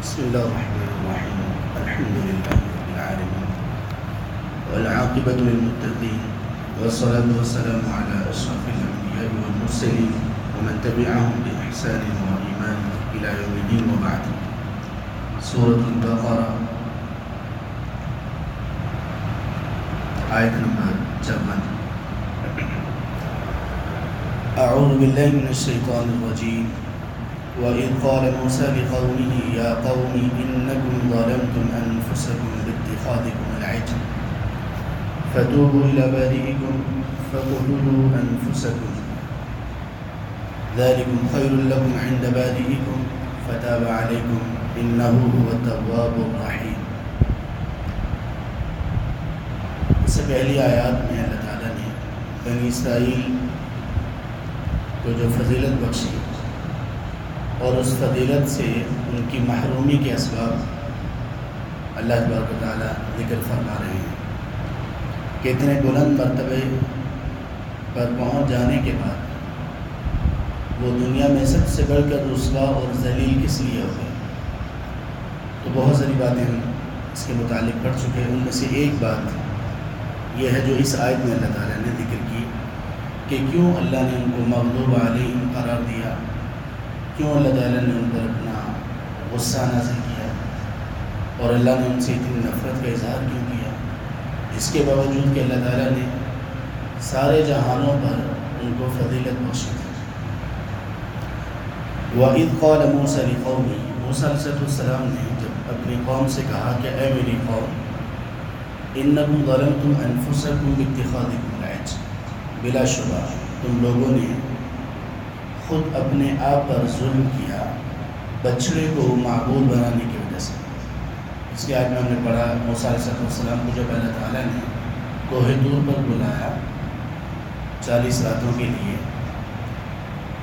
بسم الله الرحمن الرحيم. الحمد لله رب العالمين والعاقبة للمتقين والصلاة والسلام على أشرف الأنبياء والمرسلين ومن تبعهم بإحسان وإيمان إلى يوم الدين وبعد. سورة البقرة آية نمبر 54. أعوذ بالله من الشيطان الرجيم. وإذ قال موسى لقومه يا قوم إنكم ظلمتم أنفسكم باتخاذكم العجل فتوبوا إلى بارئكم فاقتلوا أنفسكم ذلكم خير لكم عند بارئكم فتاب عليكم إنه هو التواب الرحيم. اس سے پہلی آیات میں اللہ تعالیٰ نے بنی اسرائیل کو جو فضیلت بخشی اور اس فضیلت سے ان کی محرومی کے اسباب اللہ تبارک و تعالیٰ ذکر فرما رہے ہیں کہ اتنے بلند مرتبے پر پہنچ جانے کے بعد وہ دنیا میں سب سے بڑھ کر رسوا اور ذلیل کس لیے ہو گئے. تو بہت ساری باتیں ہم اس کے متعلق پڑھ چکے ہیں. ان میں سے ایک بات یہ ہے جو اس آیت میں اللہ تعالیٰ نے ذکر کی کہ کیوں اللہ نے ان کو مغضوب علیہم قرار دیا, کیوں اللہ تعالیٰ نے ان پر اپنا غصہ نازل کیا اور اللہ نے ان سے اتنی نفرت کا اظہار کیوں کیا, اس کے باوجود کہ اللہ تعالیٰ نے سارے جہانوں پر ان کو فضیلت بخشی تھی. وَإِذْ قَالَ مُوسَىٰ لِقَوْمِهِ, موسیٰ علیہ السلام نے جب اپنی قوم سے کہا کہ اے میری قوم اِنَّكُمْ ظَلَمْتُمْ أَنفُسَكُمْ بِاتِّخَاذِكُمُ الْعِجْلَ, بلا شبہ تم لوگوں نے خود اپنے آپ پر ظلم کیا بچڑے کو معبود بنانے کی وجہ سے. اس کے آیت میں ہم نے پڑھا موسیٰ علیہ السلام کو جب اللہ تعالیٰ نے کوہ طور پر بلایا 40 راتوں کے لیے,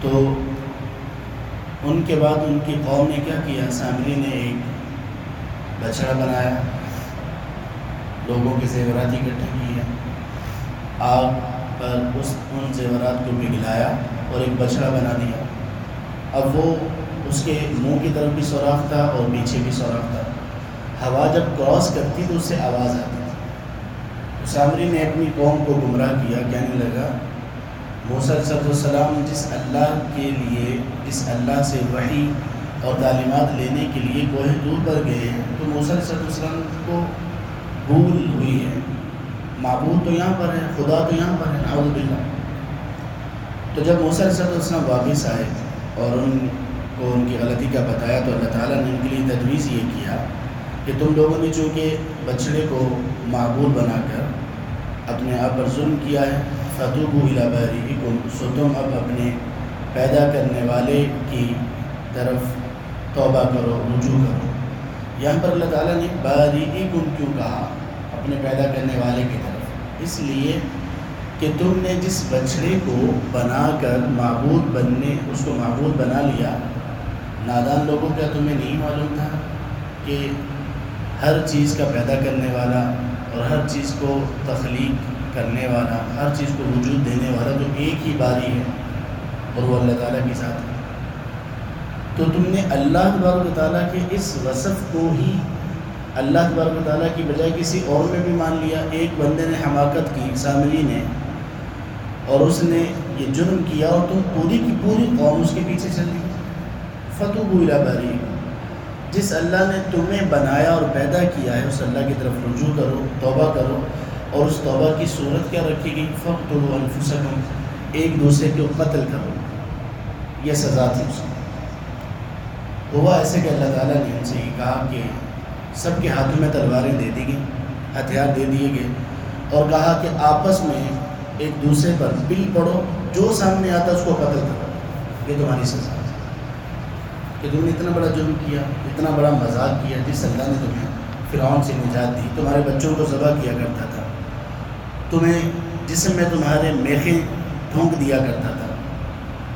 تو ان کے بعد ان کی قوم نے کیا کیا, سامری نے ایک بچڑا بنایا, لوگوں کے زیورات اکٹھے کیے, آگ پر ان زیورات کو پگھلایا اور ایک بچڑا بنا دیا. اب وہ اس کے منہ کی طرف بھی سوراخ تھا اور پیچھے بھی سوراخ تھا. ہوا جب کراس کرتی تو اس سے آواز آتی تھی. تو سامری نے اپنی قوم کو گمراہ کیا, کہنے لگا موسیٰ علیہ السلام جس اللہ کے لیے, جس اللہ سے وحی اور تعلیمات لینے کے لیے کوہ طور پر گئے ہیں, تو موسیٰ علیہ السلام کو بھول ہوئی ہے. معبود تو یہاں پر ہے, خدا تو یہاں پر ہے, نعوذ باللہ. تو جب موسیٰ علیہ السلام واپس آئے اور ان کو ان کی غلطی کا بتایا, تو اللہ تعالیٰ نے ان کے لیے تجویز یہ کیا کہ تم لوگوں نے چونکہ بچڑے کو معبود بنا کر اپنے آپ پر ظلم کیا ہے, فتوبوا الی بارئکم, سو تم اب اپنے پیدا کرنے والے کی طرف توبہ کرو, رجوع کرو. یہاں پر اللہ تعالیٰ نے بارئکم کیوں کہا, اپنے پیدا کرنے والے کی طرف؟ اس لیے کہ تم نے جس بچڑے کو بنا کر معبود اس کو معبود بنا لیا, نادان لوگوں کا تمہیں نہیں معلوم تھا کہ ہر چیز کا پیدا کرنے والا اور ہر چیز کو تخلیق کرنے والا, ہر چیز کو وجود دینے والا تو ایک ہی باری ہے اور وہ اللہ تعالیٰ کی ذات ہے. تو تم نے اللہ تبارک و تعالیٰ کے اس وصف کو ہی اللہ تبارک و تعالیٰ کی بجائے کسی اور میں بھی مان لیا. ایک بندے نے حماقت کی, سامری نے, اور اس نے یہ جرم کیا اور تم پوری کی پوری قوم اس کے پیچھے چل دی. فتوبوا الی بارئکم, جس اللہ نے تمہیں بنایا اور پیدا کیا ہے اس اللہ کی طرف رجوع کرو, توبہ کرو. اور اس توبہ کی صورت کیا رکھی گئی, فاقتلوا انفسکم, ایک دوسرے کو قتل کرو, یہ سزا تھی اس کو. ہوا ایسے کہ اللہ تعالیٰ نے ان سے یہ کہا کہ سب کے ہاتھوں میں تلواریں دے دی گئیں, ہتھیار دے دیے گئے, اور کہا کہ آپس میں ایک دوسرے پر بل پڑو, جو سامنے آتا اس کو قتل کرو. یہ تمہاری سزا ہے کہ تم نے اتنا بڑا جرم کیا, اتنا بڑا مذاق کیا. جس اللہ نے تمہیں فرعون سے نجات دی, تمہارے بچوں کو ذبح کیا کرتا تھا, تمہیں جسم میں تمہارے میخیں ٹھونک دیا کرتا تھا,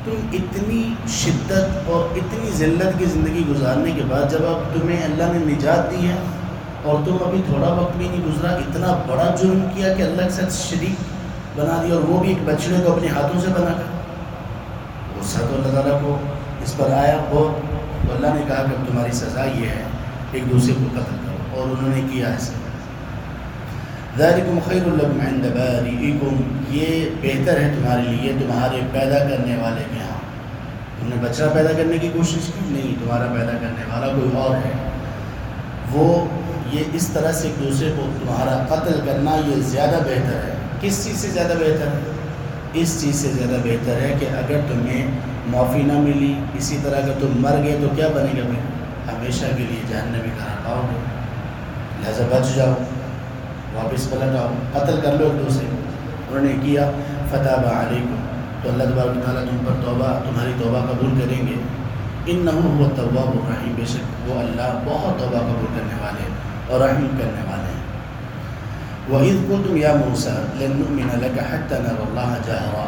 تم اتنی شدت اور اتنی ذلت کی زندگی گزارنے کے بعد جب اب تمہیں اللہ نے نجات دی ہے اور تم ابھی تھوڑا وقت بھی نہیں گزرا, اتنا بڑا جرم کیا کہ اللہ کے ساتھ شریک بنا دیا, اور وہ بھی ایک بچڑے کو اپنے ہاتھوں سے بنا کر. غصہ تو اللہ تعالیٰ کو اس پر آیا, وہ تو اللہ نے کہا کہ تمہاری سزا یہ ہے ایک دوسرے کو قتل کرو، اور انہوں نے کیا ایسا۔ ذالکم خیر لکم عند بارئکم، یہ بہتر ہے تمہارے لیے تمہارے پیدا کرنے والے کے ہاں۔ تم نے بچہ پیدا کرنے کی کوشش کی؟ نہیں، تمہارا پیدا کرنے والا کوئی اور ہے۔ وہ یہ اس طرح سے ایک دوسرے کو تمہارا قتل کرنا یہ زیادہ بہتر ہے۔ کس چیز سے زیادہ بہتر ہے؟ اس چیز سے زیادہ بہتر ہے کہ اگر تمہیں معافی نہ ملی، اسی طرح اگر تم مر گئے تو کیا بنے گا؟ پھر ہمیشہ کے لیے جہنمی قرار پاؤ گے۔ لہذا بچ جاؤ، واپس پلٹ آؤ، قتل کر لو ایک دوسرے کو۔ انہوں نے کیا، فتاب علیکم، تو اللہ تبارک و تعالیٰ تم پر تمہاری توبہ قبول کریں گے۔ انہ هو التواب الرحیم، بے شک وہ اللہ بہت توبہ قبول کرنے والے اور رحم کرنے والے ہیں۔ وَإِذْ قُلْتُمْ يَا مُوسَىٰ لَن نُّؤْمِنَ لَكَ حَتَّىٰ نَرَى اللَّهَ جَهْرًا،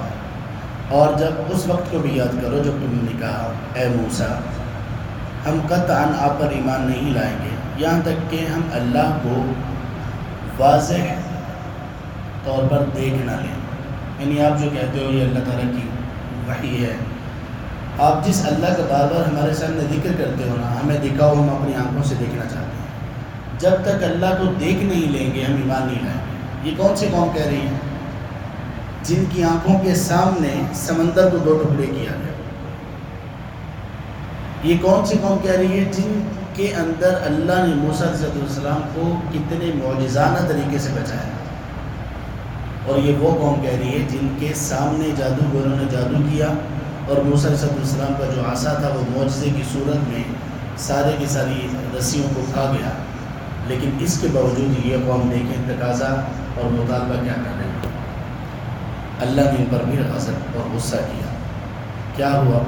اور جب اس وقت کو بھی یاد کرو جب تم نے کہا اے موسیٰ ہم قطعاً آپ پر ایمان نہیں لائیں گے یہاں تک کہ ہم اللہ کو واضح طور پر دیکھ نہ لیں۔ یعنی آپ جو کہتے ہو یہ اللہ تعالیٰ کی وحی ہے، آپ جس اللہ کا بار بار ہمارے سامنے ذکر کرتے ہو نا، ہمیں دکھاؤ، ہم اپنی آنکھوں سے دیکھنا چاہتے ہیں۔ جب تک اللہ کو دیکھ نہیں لیں گے ہم ایمان نہیں لائیں گے۔ یہ کون سی قوم کہہ رہی ہے؟ جن کی آنکھوں کے سامنے سمندر کو 2 ٹکڑے کیا گیا۔ یہ کون سی قوم کہہ رہی ہے؟ جن کے اندر اللہ نے موسیٰ علیہ السلام کو کتنے معجزانہ طریقے سے بچایا۔ اور یہ وہ قوم کہہ رہی ہے جن کے سامنے جادوگروں نے جادو کیا اور موسیٰ علیہ السلام کا جو عصا تھا وہ معجزے کی صورت میں سارے کی ساری رسیوں کو کھا گیا۔ لیکن اس کے باوجود یہ قوم دیکھیں تقاضا اور مطالبہ کیا کر رہے ہیں۔ اللہ نے ان پر بھی غضب اور غصہ کیا۔ کیا ہوا؟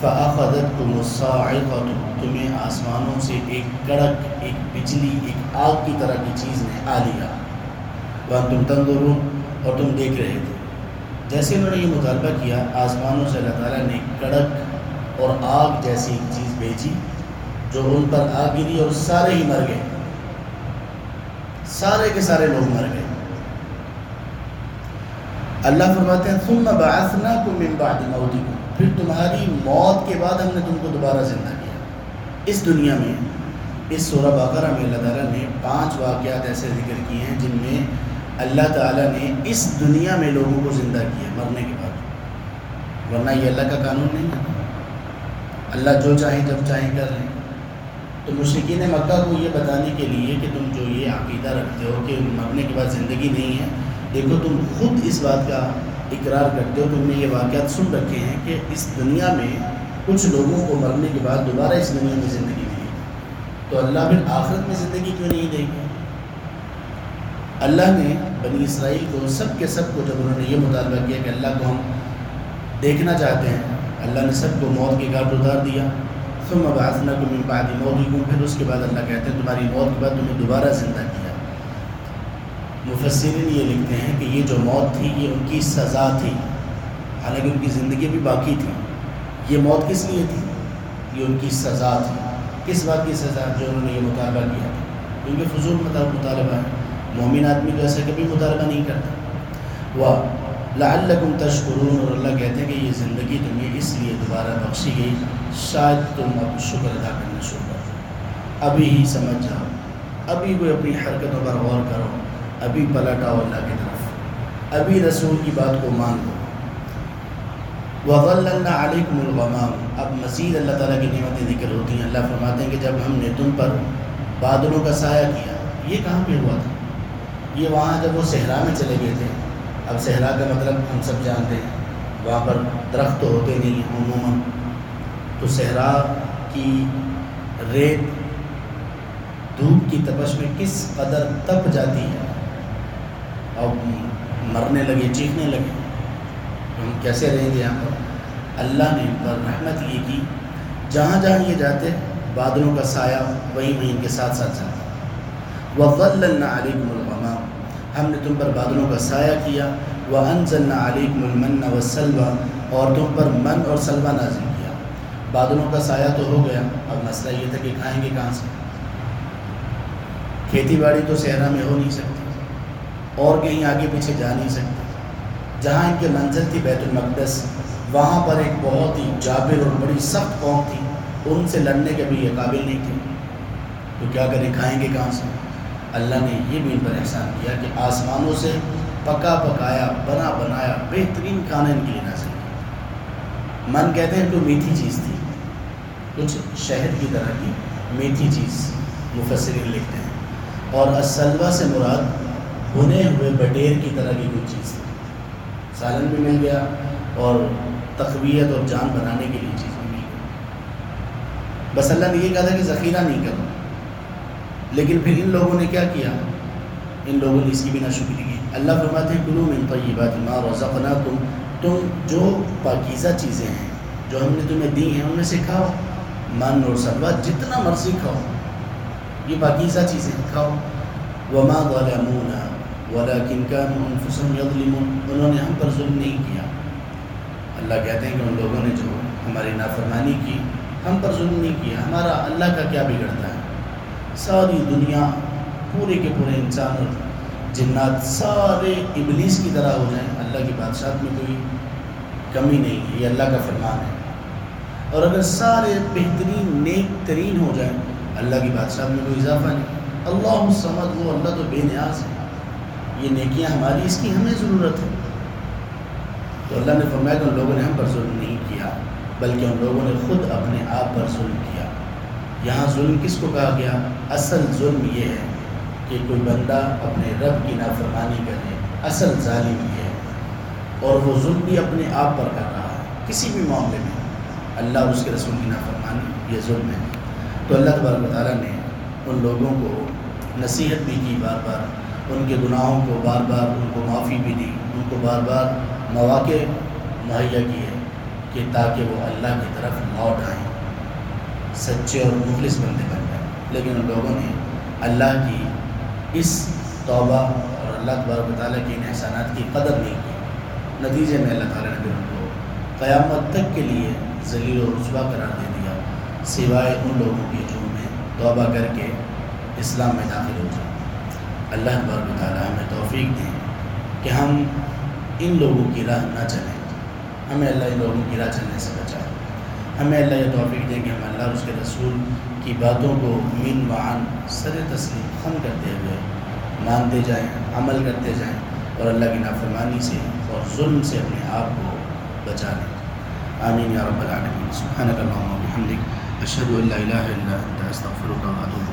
فَأَخَذَتْكُمُ الصَّاعِقَةُ، تمہیں آسمانوں سے ایک کڑک، ایک بجلی، ایک آگ کی طرح کی چیز نے آ لیا۔ وَأَنْتُمْ تَنْظُرُونَ، اور تم دیکھ رہے تھے۔ جیسے انہوں نے یہ مطالبہ کیا، آسمانوں سے اللہ تعالیٰ نے کڑک اور آگ جیسی ایک چیز بھیجی جو ان پر آ گری اور سارے ہی مر گئے، سارے کے سارے لوگ مر گئے۔ اللہ فرماتے ہیں ثُمَّ بَعَثْنَاكُم مِّن بَعْدِ مَوْتِكُمْ، پھر تمہاری موت کے بعد ہم نے تم کو دوبارہ زندہ کیا۔ اس دنیا میں، اس سورہ بقرہ میں اللہ تعالیٰ نے 5 واقعات ایسے ذکر کیے ہیں جن میں اللہ تعالیٰ نے اس دنیا میں لوگوں کو زندہ کیا مرنے کے بعد، ورنہ یہ اللہ کا قانون نہیں ہے۔ اللہ جو چاہیں جب چاہیں کر لیں۔ تو مشرکین مکہ کو یہ بتانے کے لیے کہ تم جو یہ عقیدہ رکھتے ہو کہ مرنے کے بعد زندگی نہیں ہے، دیکھو تم خود اس بات کا اقرار کرتے ہو، تم نے یہ واقعات سن رکھے ہیں کہ اس دنیا میں کچھ لوگوں کو مرنے کے بعد دوبارہ اس دنیا میں زندگی ملی، تو اللہ پھر آخرت میں زندگی کیوں نہیں دے گا؟ اللہ نے بنی اسرائیل کو سب کے سب کو جب انہوں نے یہ مطالبہ کیا کہ اللہ کو ہم دیکھنا چاہتے ہیں، اللہ نے سب کو موت کے گھاٹ اتار دیا۔ ثم بعثناکم من بعد موتکم، پھر اس کے بعد اللہ کہتے ہیں تمہاری موت کے بعد تمہیں دوبارہ زندہ کیا۔ مفسرین یہ لکھتے ہیں کہ یہ جو موت تھی یہ ان کی سزا تھی، حالانکہ ان کی زندگی بھی باقی تھی۔ یہ موت کس لیے تھی؟ یہ ان کی سزا تھی۔ کس بات کی سزا؟ جو انہوں نے یہ مطالبہ کیا تھا، کیونکہ فضول مطالبہ ہے، مومن آدمی تو ایسا کبھی مطالبہ نہیں کرتا۔ وَلَعَلَّكُمْ تَشْكُرُونَ، اور اللہ کہتے ہیں کہ یہ زندگی تمہیں اس لیے دوبارہ بخشی گئی شاید تم اب شکر ادا کرنا شروع کر دو۔ ابھی ہی سمجھ جاؤ، ابھی کوئی اپنی حرکتوں پر غور کرو، ابھی پلٹ آؤ اللہ کی طرف، ابھی رسول کی بات کو مان لو۔ وَظَلَّلْنَا عَلَيْكُمُ الْغَمَامَ، اب مزید اللہ تعالیٰ کی نعمتیں ذکر ہوتی ہیں۔ اللہ فرماتے ہیں کہ جب ہم نے تم پر بادلوں کا سایہ کیا، یہ کہاں پہ ہوا تھا؟ یہ وہاں جب وہ صحرا میں چلے گئے تھے۔ اب صحرا کا مطلب ہم سب جانتے ہیں، وہاں پر درخت تو ہوتے نہیں ہیں عموماً، تو صحرا کی ریت دھوپ کی تپش میں کس قدر تپ جاتی ہے، اور مرنے لگے، چیخنے لگے، ہم کیسے رہیں گے یہاں پر؟ اللہ نے ان پر رحمت یہ کی، جہاں جہاں یہ جاتے بادلوں کا سایہ وہیں وہیں ان کے ساتھ ساتھ چلتا۔ وَظَلَّلْنَا عَلَيْكُمُ الْغَمَامَ، ہم نے تم پر بادلوں کا سایہ کیا۔ وَأَنزَلْنَا عَلَيْكُمُ الْمَنَّ وَالسَّلْوَىٰ، اور تم پر من اور سلوہ نازل کیا۔ بادلوں کا سایہ تو ہو گیا، اب مسئلہ یہ تھا کہ کھائیں گے کہاں سے؟ کھیتی باڑی تو صحرا میں ہو نہیں سکتی، اور کہیں آگے پیچھے جا نہیں سکتے۔ جہاں ان کے منزل تھی بیت المقدس، وہاں پر ایک بہت ہی جابر اور بڑی سخت قوم تھی، ان سے لڑنے کے بھی یہ قابل نہیں تھے۔ تو کیا کریں، کھائیں گے کہاں سے؟ اللہ نے یہ بھی ان پر احسان کیا کہ آسمانوں سے پکا پکایا بنا بنایا بہترین کھانا ان کے لیے نازل کیا۔ من کہتے ہیں تو میٹھی چیز تھی، کچھ شہد کی طرح کی میٹھی چیز مفسرین لکھتے ہیں، اور السلوہ سے مراد بھنے ہوئے بٹیر کی طرح کی کوئی چیز تھی۔ سالن بھی مل گیا اور تقویت اور جان بنانے کے لیے چیز بھی مل گئی۔ بس اللہ نے یہ کہا تھا کہ ذخیرہ نہیں کرو، لیکن پھر ان لوگوں نے کیا کیا؟ ان لوگوں نے اس کی بھی ناشکری کی۔ اللہ فرماتے ہیں کلوا من طیبات ما رزقناکم، تم جو پاکیزہ چیزیں ہیں جو ہم نے تمہیں دی ہیں ان میں سے کھاؤ، من اور سلوہ جتنا مرضی کھاؤ، یہ پاکیزہ چیزیں کھاؤ۔ وما ظلمونا ولکن كانوا انفسهم یظلمون، انہوں نے ہم پر ظلم نہیں کیا۔ اللہ کہتے ہیں کہ ان لوگوں نے جو ہماری نافرمانی کی ہم پر ظلم نہیں کیا، ہمارا اللہ کا کیا بگڑتا ہے؟ ساری دنیا پورے کے پورے انسان اور جنات سارے ابلیس کی طرح ہو جائیں، اللہ کی بادشاہت میں کوئی کمی نہیں ہے، یہ اللہ کا فرمان ہے۔ اور اگر سارے بہترین نیک ترین ہو جائیں، اللہ کی بادشاہت میں کوئی اضافہ نہیں۔ اللہ الصمد، وہ اللہ تو بے نیاز ہے، یہ نیکیاں ہماری، اس کی ہمیں ضرورت ہے۔ تو اللہ نے فرمایا کہ ان لوگوں نے ہم پر ظلم نہیں کیا، بلکہ ان لوگوں نے خود اپنے آپ پر ظلم کیا۔ یہاں ظلم کس کو کہا گیا؟ اصل ظلم یہ ہے کہ کوئی بندہ اپنے رب کی نافرمانی کرے، اصل ظالم یہ ہے، اور وہ ظلم بھی اپنے آپ پر کر رہا ہے کسی بھی معاملے میں۔ اللہ اور اس کے رسول کی نافرمانی یہ ظلم ہے۔ تو اللہ تبارک و تعالیٰ نے ان لوگوں کو نصیحت بھی کی، بار بار ان کے گناہوں کو بار بار ان کو معافی بھی دی، ان کو بار بار مواقع مہیا کیے کہ تاکہ وہ اللہ کی طرف لوٹ آئیں، سچے اور مخلص بندے بن جائیں۔ لیکن ان لوگوں نے اللہ کی اس توبہ اور اللہ تبارک و تعالیٰ کے ان احسانات کی قدر نہیں کی۔ نتیجے میں اللہ تعالیٰ نے ان کو قیامت تک کے لیے ذلیل و رسوا قرار دے دیا، سوائے ان لوگوں کے جو میں توبہ کر کے اسلام میں داخل ہو جائیں۔ اللہ تبارک و تعالیٰ ہمیں توفیق دیں کہ ہم ان لوگوں کی راہ نہ چلیں، ہمیں اللہ ان لوگوں کی راہ چلنے سے بچائے۔ ہمیں اللہ یہ توفیق دے کہ ہم اللہ اور اس کے رسول کی باتوں کو من وعن سر تسلیم خم کرتے ہوئے مانتے جائیں، عمل کرتے جائیں، اور اللہ کی نافرمانی سے اور ظلم سے اپنے آپ کو بچا لیں۔ آمین یا رب العالمین۔ سبحانک اللہم و بحمدک، اشہد ان لا الہ الا انت، استغفرک و اتوب